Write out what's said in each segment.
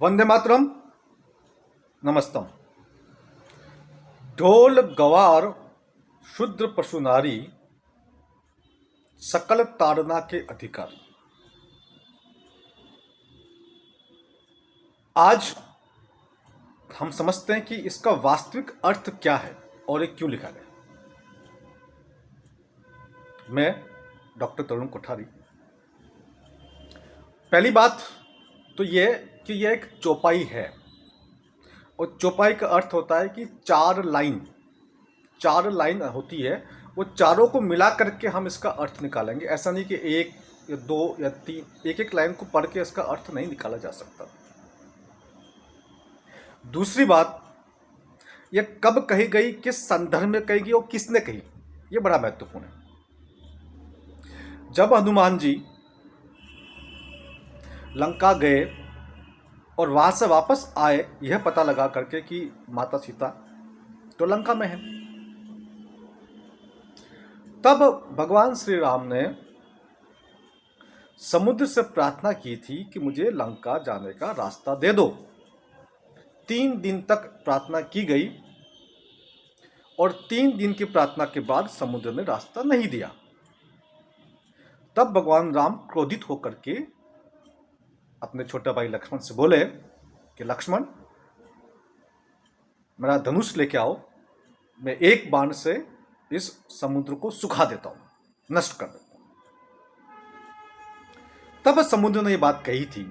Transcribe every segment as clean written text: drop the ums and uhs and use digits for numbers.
वंदे मातरम। नमस्तम। ढोल गवार शूद्र पशु नारी सकल ताड़ना के अधिकार। आज हम समझते हैं कि इसका वास्तविक अर्थ क्या है और ये क्यों लिखा गया। मैं डॉक्टर तरुण कोठारी। पहली बात तो यह कि यह एक चौपाई है और चौपाई का अर्थ होता है कि चार लाइन होती है। वो चारों को मिला करके हम इसका अर्थ निकालेंगे। ऐसा नहीं कि एक या दो या तीन, एक एक लाइन को पढ़ के इसका अर्थ नहीं निकाला जा सकता। दूसरी बात, यह कब कही गई, किस संदर्भ में कही गई और किसने कही, यह बड़ा महत्वपूर्ण है। जब हनुमान जी लंका गए और वहां से वापस आए यह पता लगा करके कि माता सीता तो लंका में है, तब भगवान श्री राम ने समुद्र से प्रार्थना की थी कि मुझे लंका जाने का रास्ता दे दो। 3 दिन तक प्रार्थना की गई और 3 दिन की प्रार्थना के बाद समुद्र ने रास्ता नहीं दिया। तब भगवान राम क्रोधित होकर के अपने छोटे भाई लक्ष्मण से बोले कि लक्ष्मण, मेरा धनुष लेके आओ, मैं एक बाण से इस समुद्र को सुखा देता हूं, नष्ट कर देता हूं। तब समुद्र ने ये बात कही थी।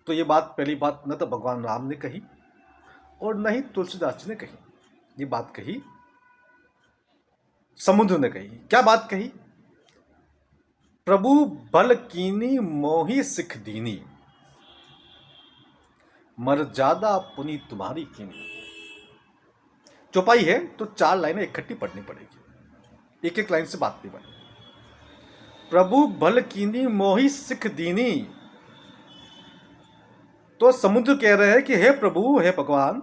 तो ये बात, पहली बात, न तो भगवान राम ने कही और न ही तुलसीदास जी ने कही। ये बात कही समुद्र ने कही। क्या बात कही? प्रभु बल कीनी मोही सिख दीनी, मर्यादा पुनी तुम्हारी कीनी। चौपाई है तो 4 लाइनें इकट्ठी पढ़नी पड़ेगी, एक एक लाइन से बात नहीं बनेगी। प्रभु बल कीनी मोही सिख दीनी। तो समुद्र कह रहे हैं कि हे प्रभु, हे भगवान,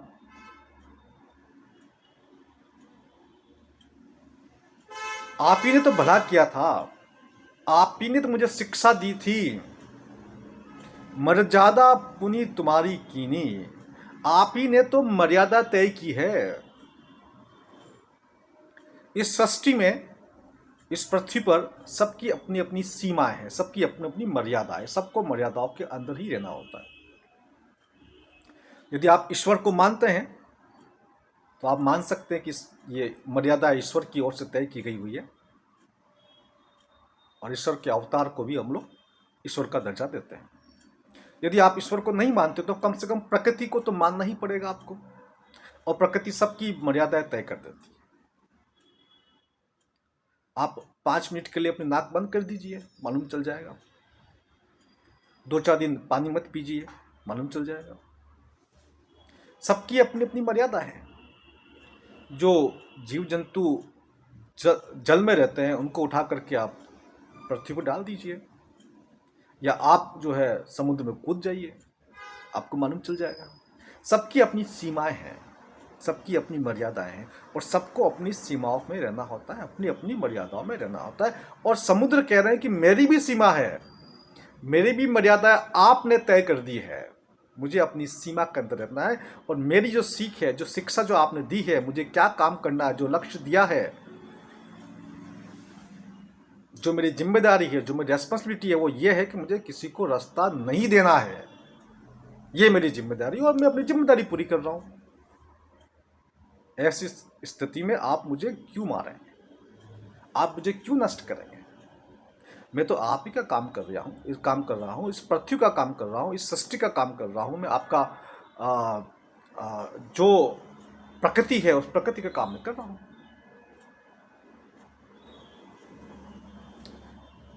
आप ही ने तो भला किया था, आप ही ने तो मुझे शिक्षा दी थी। मर्यादा पुनी तुम्हारी कीनी, आप ही ने तो मर्यादा तय की है। इस सृष्टि में, इस पृथ्वी पर सबकी अपनी अपनी सीमाएं हैं, सबकी अपनी अपनी मर्यादा है। सबको मर्यादाओं के अंदर ही रहना होता है। यदि आप ईश्वर को मानते हैं तो आप मान सकते हैं कि ये मर्यादा ईश्वर की ओर से तय की गई हुई है और ईश्वर के अवतार को भी हम लोग ईश्वर का दर्जा देते हैं। यदि आप ईश्वर को नहीं मानते तो कम से कम प्रकृति को तो मानना ही पड़ेगा आपको, और प्रकृति सबकी मर्यादाएं तय कर देती है। आप 5 मिनट के लिए अपनी नाक बंद कर दीजिए, मालूम चल जाएगा। 2-4 दिन पानी मत पीजिए, मालूम चल जाएगा। सबकी अपनी अपनी मर्यादा है। जो जीव जंतु जल में रहते हैं उनको उठा करके आप पृथ्वी पर डाल दीजिए, या आप जो है समुद्र में कूद जाइए, आपको मालूम चल जाएगा। सबकी अपनी सीमाएं हैं, सबकी अपनी मर्यादाएं हैं और सबको अपनी सीमाओं में रहना होता है, अपनी अपनी मर्यादाओं में रहना होता है। और समुद्र कह रहे हैं कि मेरी भी सीमा है, मेरी भी मर्यादा आपने तय कर दी है, मुझे अपनी सीमा के अंदर रहना है। और मेरी जो सीख है, जो शिक्षा जो आपने दी है, मुझे क्या काम करना है, जो लक्ष्य दिया है, जो मेरी जिम्मेदारी है, जो मेरी रेस्पॉन्सिबिलिटी है, वो ये है कि मुझे किसी को रास्ता नहीं देना है। ये मेरी जिम्मेदारी और मैं अपनी जिम्मेदारी पूरी कर रहा हूं। ऐसी स्थिति में आप मुझे क्यों मारेंगे, आप मुझे क्यों नष्ट करेंगे? मैं तो आप ही का काम कर रहा हूँ, इस पृथ्वी का काम कर रहा हूँ, इस सृष्टि का काम कर रहा हूँ। मैं आपका जो प्रकृति है उस प्रकृति का काम मैं कर रहा हूँ।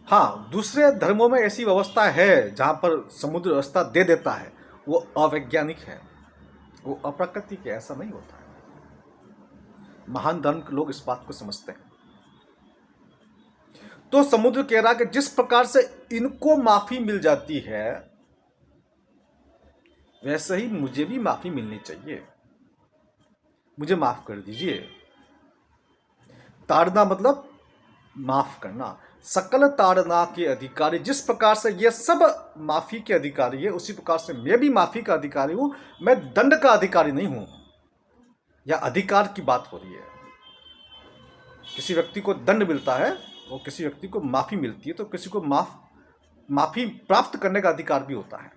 हाँ, दूसरे धर्मों में ऐसी व्यवस्था है जहाँ पर समुद्र व्यवस्था दे देता है, वो अवैज्ञानिक है, वो अप्राकृतिक है, ऐसा नहीं होता है। महान धर्म के लोग इस बात को समझते हैं। तो समुद्र कह रहा कि जिस प्रकार से इनको माफी मिल जाती है वैसे ही मुझे भी माफी मिलनी चाहिए, मुझे माफ कर दीजिए। ताड़ना मतलब माफ करना। सकल ताड़ना के अधिकारी। जिस प्रकार से ये सब माफी के अधिकारी है, उसी प्रकार से मैं भी माफी का अधिकारी हूं। मैं दंड का अधिकारी नहीं हूं। या अधिकार की बात हो रही है। किसी व्यक्ति को दंड मिलता है और किसी व्यक्ति को माफी मिलती है, तो किसी को माफी प्राप्त करने का अधिकार भी होता है।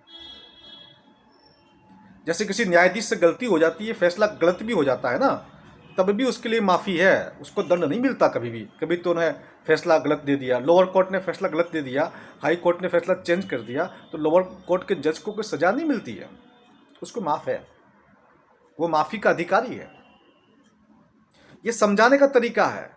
जैसे किसी न्यायाधीश से गलती हो जाती है, फैसला गलत भी हो जाता है ना, तब भी उसके लिए माफ़ी है, उसको दंड नहीं मिलता कभी भी। कभी तो उन्हें फैसला गलत दे दिया, लोअर कोर्ट ने फैसला गलत दे दिया, हाई कोर्ट ने फैसला चेंज कर दिया, तो लोअर कोर्ट के जज को कोई सज़ा नहीं मिलती है, उसको माफ़ है, वो माफ़ी का अधिकारी है। ये समझाने का तरीका है।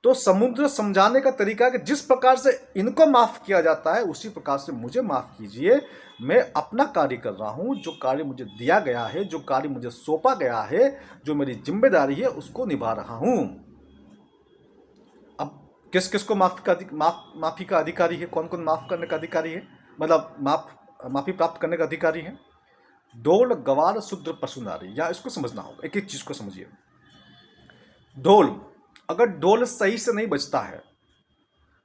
तो समुद्र समझाने का तरीका है कि जिस प्रकार से इनको माफ़ किया जाता है, उसी प्रकार से मुझे माफ़ कीजिए। मैं अपना कार्य कर रहा हूं, जो कार्य मुझे दिया गया है, जो कार्य मुझे सौंपा गया है, जो मेरी जिम्मेदारी है, उसको निभा रहा हूं। अब किस किस को माफ़ी का अधिकारी है? कौन कौन माफ़ करने का अधिकारी है, मतलब माफ़ी प्राप्त करने का अधिकारी है? ढोल गवार शूद्र पशु नारी। या इसको समझना होगा, एक एक चीज़ को समझिए। ढोल, अगर ढोल सही से नहीं बजता है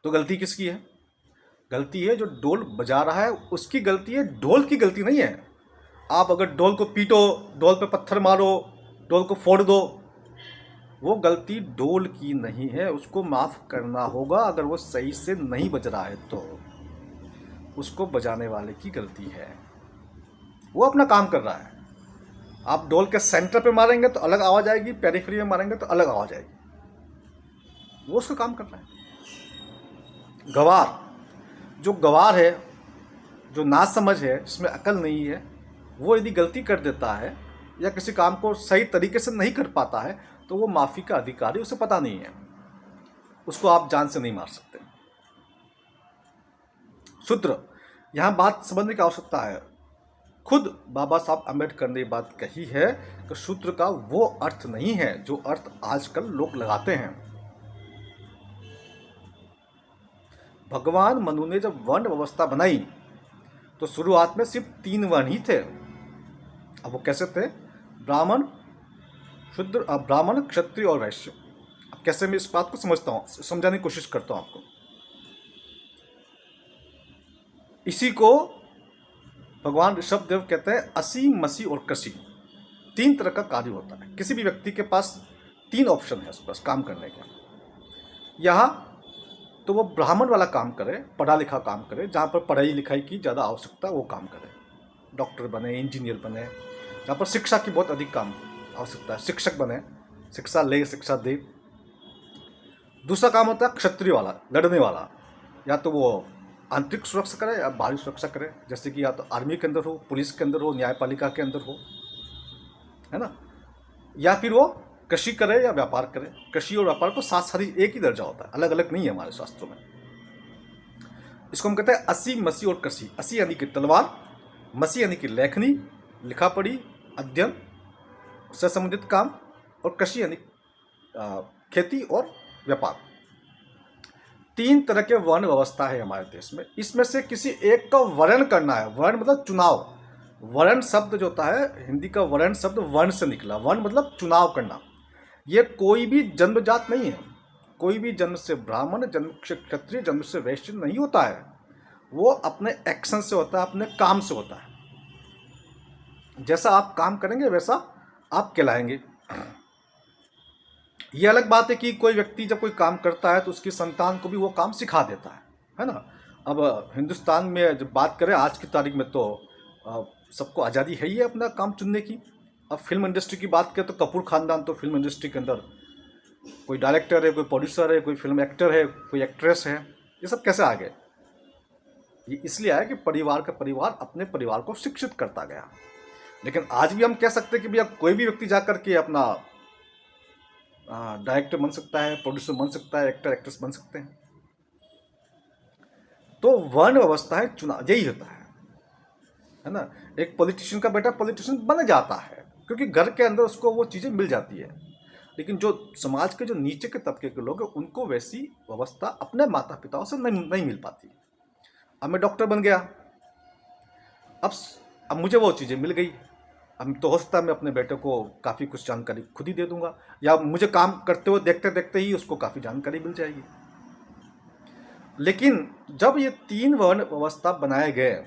तो गलती किसकी है? गलती है जो ढोल बजा रहा है, उसकी गलती है, ढोल की गलती नहीं है। आप अगर ढोल को पीटो, ढोल पे पत्थर मारो, ढोल को फोड़ दो, वो गलती ढोल की नहीं है, उसको माफ़ करना होगा। अगर वो सही से नहीं बज रहा है तो उसको बजाने वाले की गलती है, वो अपना काम कर रहा है। आप ढोल के सेंटर पे मारेंगे तो अलग आवाज़ आएगी, पेरिफेरी में मारेंगे तो अलग आवाज़ आएगी, वो उसका काम कर रहा है। गवार, जो गवार है, जो नासमझ है, जिसमें अकल नहीं है, वो यदि गलती कर देता है या किसी काम को सही तरीके से नहीं कर पाता है, तो वो माफ़ी का अधिकारी, उसे पता नहीं है, उसको आप जान से नहीं मार सकते। शूद्र, यहाँ बात समझने की आवश्यकता है। खुद बाबा साहब अम्बेडकर ने बात कही है कि शूद्र का वो अर्थ नहीं है जो अर्थ आजकल लोग लगाते हैं। भगवान मनु ने जब वर्ण व्यवस्था बनाई तो शुरुआत में सिर्फ 3 वर्ण ही थे। अब वो कैसे थे? ब्राह्मण, शूद्र, ब्राह्मण, क्षत्रिय और वैश्य। अब कैसे मैं इस बात को समझता हूँ, समझाने की कोशिश करता हूँ आपको। इसी को भगवान ऋषभदेव कहते हैं असी, मसी और कसी। 3 तरह का कार्य होता है। किसी भी व्यक्ति के पास 3 ऑप्शन है उसके पास काम करने के। यहाँ तो वो ब्राह्मण वाला काम करे, पढ़ा लिखा काम करे, जहाँ पर पढ़ाई लिखाई की ज़्यादा आवश्यकता वो काम करे, डॉक्टर बने, इंजीनियर बने, जहाँ पर शिक्षा की बहुत अधिक काम आवश्यकता है, शिक्षक बने, शिक्षा ले, शिक्षा दे। दूसरा काम होता है क्षत्रिय वाला, लड़ने वाला। या तो वो आंतरिक सुरक्षा करे या बाहरी सुरक्षा करे, जैसे कि या तो आर्मी के अंदर हो, पुलिस के अंदर हो, न्यायपालिका के अंदर हो, है ना। या फिर वो कृषि करे या व्यापार करे। कृषि और व्यापार को साथ साथ एक ही दर्जा होता है, अलग अलग नहीं है हमारे शास्त्रों में। इसको हम कहते हैं असी, मसी और कृषि। असी यानी कि तलवार, मसी यानी कि लेखनी, लिखा पढ़ी, अध्ययन से संबंधित काम, और कृषि यानी खेती और व्यापार। 3 तरह के वर्ण व्यवस्था है हमारे देश में। इसमें से किसी एक का वर्ण करना है। वर्ण मतलब चुनाव। वर्ण शब्द जो होता है, हिंदी का वर्ण शब्द वर्ण से निकला। वर्ण मतलब चुनाव करना। ये कोई भी जन्मजात नहीं है। कोई भी जन्म से ब्राह्मण, जन्म से क्षत्रिय, जन्म से वैश्य नहीं होता है। वो अपने एक्शन से होता है, अपने काम से होता है। जैसा आप काम करेंगे वैसा आप कहलाएंगे। ये अलग बात है कि कोई व्यक्ति जब कोई काम करता है तो उसकी संतान को भी वो काम सिखा देता है ना। अब हिंदुस्तान में जब बात करें आज की तारीख में, तो सबको आज़ादी है ही है अपना काम चुनने की। अब फिल्म इंडस्ट्री की बात करें तो कपूर खानदान तो फिल्म इंडस्ट्री के अंदर कोई डायरेक्टर है, कोई प्रोड्यूसर है, कोई फिल्म एक्टर है, कोई एक्ट्रेस है। ये सब कैसे आ गए? ये इसलिए आया कि परिवार का परिवार अपने परिवार को शिक्षित करता गया। लेकिन आज भी हम कह सकते हैं कि भैया कोई भी व्यक्ति जाकर के अपना डायरेक्टर बन सकता है, प्रोड्यूसर बन सकता है, एक्टर एक्ट्रेस बन सकते हैं। तो वर्ण व्यवस्था है, चुनाव, यही होता है ना। एक पॉलिटिशियन का बेटा पॉलिटिशियन बन जाता है क्योंकि घर के अंदर उसको वो चीज़ें मिल जाती है। लेकिन जो समाज के जो नीचे के तबके के लोग हैं, उनको वैसी व्यवस्था अपने माता पिताओं से नहीं मिल पाती। अब मैं डॉक्टर बन गया, अब मुझे वो चीज़ें मिल गई। अब तो हो सकता है मैं अपने बेटे को काफ़ी कुछ जानकारी खुद ही दे दूंगा, या मुझे काम करते हुए देखते देखते ही उसको काफ़ी जानकारी मिल जाएगी। लेकिन जब ये 3 वर्ण व्यवस्था बनाए गए,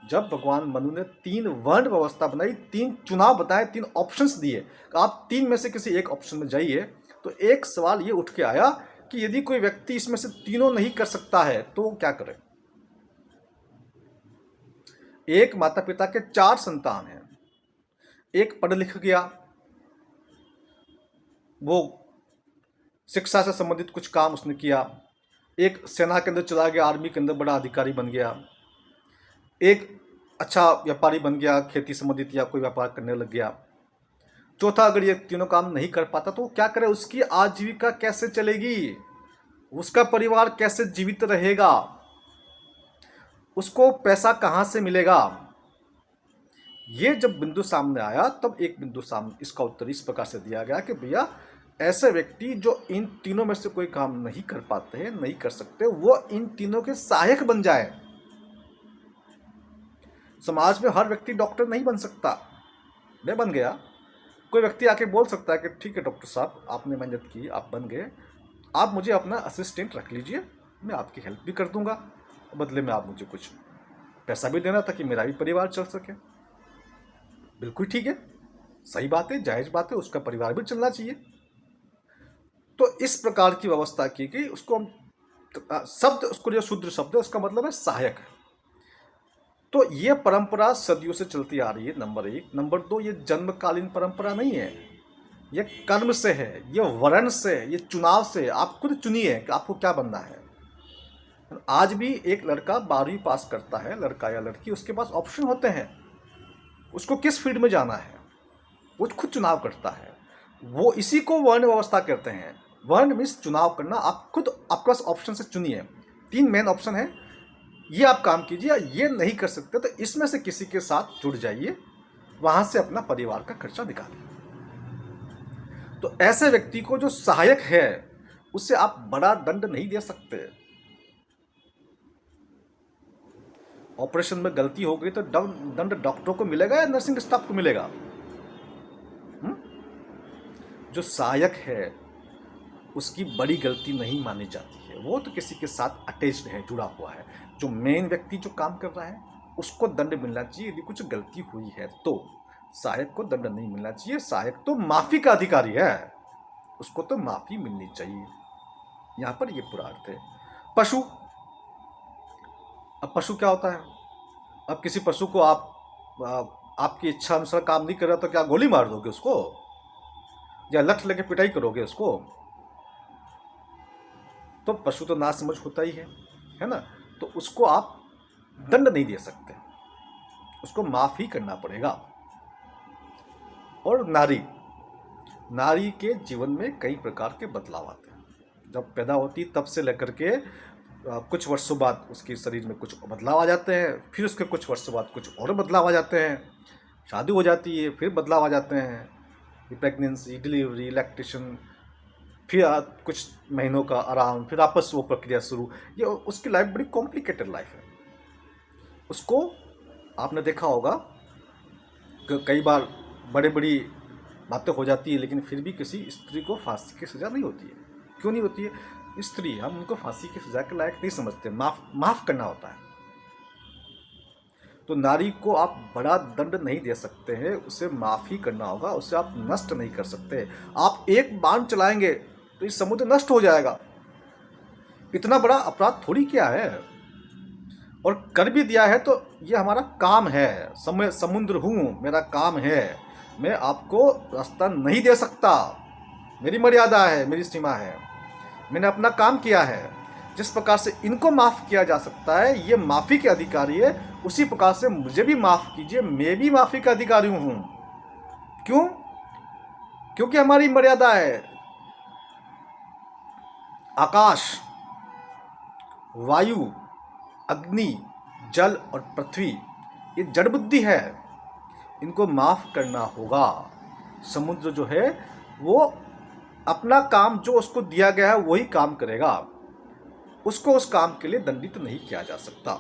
जब भगवान मनु ने 3 वर्ण व्यवस्था बनाई, 3 चुनाव बताए, 3 ऑप्शंस दिए कि आप 3 में से किसी एक ऑप्शन में जाइए, तो एक सवाल ये उठ के आया कि यदि कोई व्यक्ति इसमें से तीनों नहीं कर सकता है तो वो क्या करे। एक माता पिता के 4 संतान हैं, एक पढ़ लिख गया, वो शिक्षा से संबंधित कुछ काम उसने किया, एक सेना के अंदर चला गया, आर्मी के अंदर बड़ा अधिकारी बन गया, एक अच्छा व्यापारी बन गया, खेती संबंधित या कोई व्यापार करने लग गया। चौथा, अगर ये तीनों काम नहीं कर पाता तो क्या करे, उसकी आजीविका कैसे चलेगी, उसका परिवार कैसे जीवित रहेगा, उसको पैसा कहाँ से मिलेगा। ये जब बिंदु सामने आया तब एक बिंदु सामने, इसका उत्तर इस प्रकार से दिया गया कि भैया ऐसे व्यक्ति जो इन तीनों में से कोई काम नहीं कर पाते हैं, नहीं कर सकते, वो इन तीनों के सहायक बन जाए। समाज में हर व्यक्ति डॉक्टर नहीं बन सकता, मैं बन गया, कोई व्यक्ति आके बोल सकता है कि ठीक है डॉक्टर साहब, आपने मेहनत की, आप बन गए, आप मुझे अपना असिस्टेंट रख लीजिए, मैं आपकी हेल्प भी कर दूंगा, बदले में आप मुझे कुछ पैसा भी देना ताकि मेरा भी परिवार चल सके। बिल्कुल ठीक है, सही बात है, जायज बात है, उसका परिवार भी चलना चाहिए। तो इस प्रकार की व्यवस्था की गई। उसको हम शब्द, उसको जो शूद्र शब्द है उसका मतलब है सहायक है। तो ये परंपरा सदियों से चलती आ रही है, नंबर 1। नंबर 2, ये जन्मकालीन परंपरा नहीं है, ये कर्म से है, ये वर्ण से, ये चुनाव से। आप खुद चुनिए कि आपको क्या बनना है। आज भी एक लड़का 12वीं पास करता है, लड़का या लड़की, उसके पास ऑप्शन होते हैं, उसको किस फील्ड में जाना है वो खुद चुनाव करता है। वो इसी को वर्ण व्यवस्था कहते हैं। वर्ण मीन्स चुनाव करना, आप खुद आपके पास ऑप्शन से चुनिए। 3 मेन ऑप्शन है, ये आप काम कीजिए, ये नहीं कर सकते तो इसमें से किसी के साथ जुड़ जाइए, वहां से अपना परिवार का खर्चा निकालिए। तो ऐसे व्यक्ति को जो सहायक है उससे आप बड़ा दंड नहीं दे सकते। ऑपरेशन में गलती हो गई तो दंड डॉक्टर को मिलेगा या नर्सिंग स्टाफ को मिलेगा? जो सहायक है उसकी बड़ी गलती नहीं मानी जाती है, वो तो किसी के साथ अटैच्ड है, जुड़ा हुआ है। जो मेन व्यक्ति जो काम कर रहा है उसको दंड मिलना चाहिए। यदि कुछ गलती हुई है तो सहायक को दंड नहीं मिलना चाहिए। सहायक तो माफी का अधिकारी है, उसको तो माफी मिलनी चाहिए। यहां पर ये पूरा अर्थ है। पशु, अब पशु क्या होता है? अब किसी पशु को आपकी इच्छा अनुसार काम नहीं कर रहा तो क्या गोली मार दोगे उसको, या लठ लेके पिटाई करोगे उसको? तो पशु तो नासमझ होता ही है ना। तो उसको आप दंड नहीं दे सकते, उसको माफ ही करना पड़ेगा। और नारी के जीवन में कई प्रकार के बदलाव आते हैं। जब पैदा होती तब से लेकर के कुछ वर्षों बाद उसके शरीर में कुछ बदलाव आ जाते हैं, फिर उसके कुछ वर्षों बाद कुछ और बदलाव आ जाते हैं, शादी हो जाती है फिर बदलाव आ जाते हैं, प्रेगनेंसी, डिलीवरी, लैक्टेशन, फिर कुछ महीनों का आराम, फिर वापस वो प्रक्रिया शुरू। ये उसकी लाइफ बड़ी कॉम्प्लिकेटेड लाइफ है। उसको आपने देखा होगा कि कई बार बड़ी बातें हो जाती है, लेकिन फिर भी किसी स्त्री को फांसी की सज़ा नहीं होती है। क्यों नहीं होती है? स्त्री, हम उनको फांसी की सज़ा के लायक नहीं समझते, माफ़ करना होता है। तो नारी को आप बड़ा दंड नहीं दे सकते हैं, उसे माफ़ी करना होगा, उसे आप नष्ट नहीं कर सकते। आप एक बाण चलाएंगे तो ये समुद्र नष्ट हो जाएगा। इतना बड़ा अपराध थोड़ी क्या है, और कर भी दिया है तो ये हमारा काम है। समुद्र हूँ, मेरा काम है, मैं आपको रास्ता नहीं दे सकता, मेरी मर्यादा है, मेरी सीमा है, मैंने अपना काम किया है। जिस प्रकार से इनको माफ़ किया जा सकता है, ये माफ़ी के अधिकारी है, उसी प्रकार से मुझे भी माफ़ कीजिए, मैं भी माफ़ी का अधिकारी हूँ। क्यों? क्योंकि हमारी मर्यादा है। आकाश, वायु, अग्नि, जल और पृथ्वी ये जड़ बुद्धि है, इनको माफ़ करना होगा। समुद्र जो है वो अपना काम जो उसको दिया गया है वही काम करेगा, उसको उस काम के लिए दंडित नहीं किया जा सकता।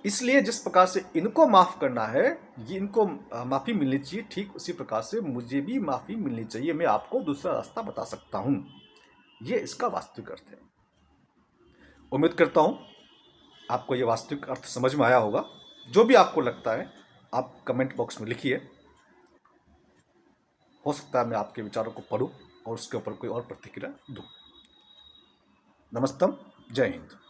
इसलिए जिस प्रकार से इनको माफ़ करना है, ये इनको माफ़ी मिलनी चाहिए, ठीक उसी प्रकार से मुझे भी माफ़ी मिलनी चाहिए। मैं आपको दूसरा रास्ता बता सकता हूँ, ये इसका वास्तविक अर्थ है। उम्मीद करता हूँ आपको ये वास्तविक अर्थ समझ में आया होगा। जो भी आपको लगता है आप कमेंट बॉक्स में लिखिए। हो सकता है मैं आपके विचारों को पढूं और उसके ऊपर कोई और प्रतिक्रिया दूं। नमस्तम, जय हिंद।